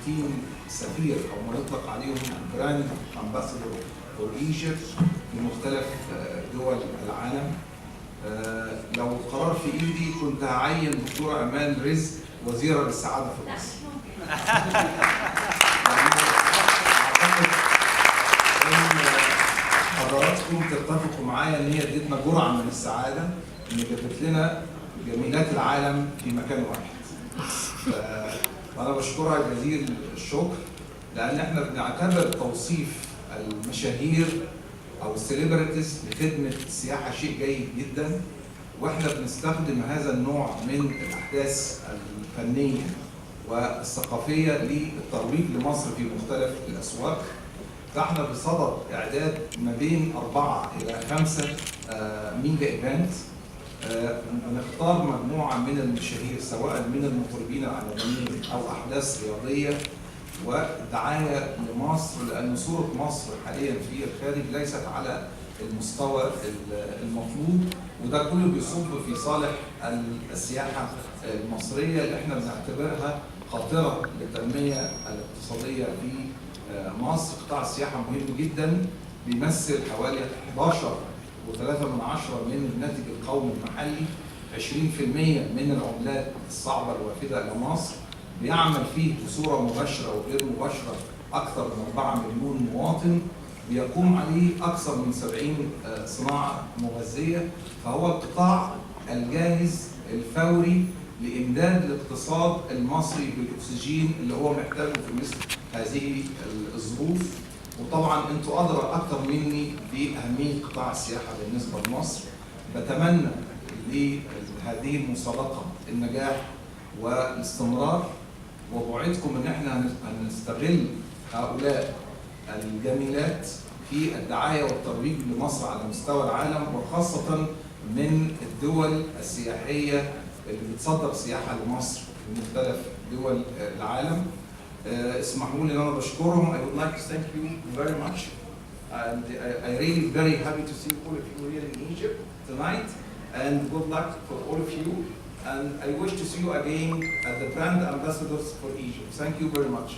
60 سفير او ما يطلق عليهم براند امباسادور فور ايجيبت في مختلف دول العالم. لو القرار في ايدي كنت هعين دكتوره امان رزق وزيره للسعاده في مصر. حضراتكم تتفقوا معايا ان هي ادتنا جرعه من السعاده ان جابت لنا جميلات العالم في مكان واحد. وانا بشكرها جزيل الشكر لان احنا بنعتبر توصيف المشاهير او السليبرتيز لخدمه السياحه شيء جيد جدا، واحنا بنستخدم هذا النوع من الاحداث الفنيه والثقافيه للترويج لمصر في مختلف الاسواق. فاحنا بصدد اعداد ما بين 4 إلى 5 ميجا ايفنت. بنختار مجموعه من المشاهير سواء من المطربين العالميين او احداث رياضيه ودعايه لمصر، لان صوره مصر حاليا في الخارج ليست على المستوى المطلوب، وده كله بيصب في صالح السياحه المصريه اللي احنا بنعتبرها خاطره للتنميه الاقتصاديه في مصر. قطاع السياحه مهم جدا، بيمثل حوالي 11.3% من الناتج القومي المحلي، 20% من العملات الصعبه الوافده الى مصر، بيعمل فيه بصوره مباشره وغير مباشره اكثر من 4 مليون مواطن، بيقوم عليه اكثر من 70 صناعه مغذيه، فهو القطاع الجاهز الفوري لامداد الاقتصاد المصري بالاكسجين اللي هو محتاجه في مثل هذه الظروف. وطبعا انتوا ادرى اكثر مني باهميه قطاع السياحه بالنسبه لمصر. بتمنى لهذه المسابقه النجاح والاستمرار، وبوعدكم ان احنا هنستغل هؤلاء الجميلات في الدعايه والترويج لمصر على مستوى العالم، وخاصه من الدول السياحيه اللي بتصدر سياحه لمصر في مختلف دول العالم. اسمحوا لي ان انا بشكرهم. I would like to thank you very much, and I really very happy to see all of you here in Egypt tonight, and good luck for all of you, and I wish to see you again as the brand ambassadors for Egypt. Thank you very much.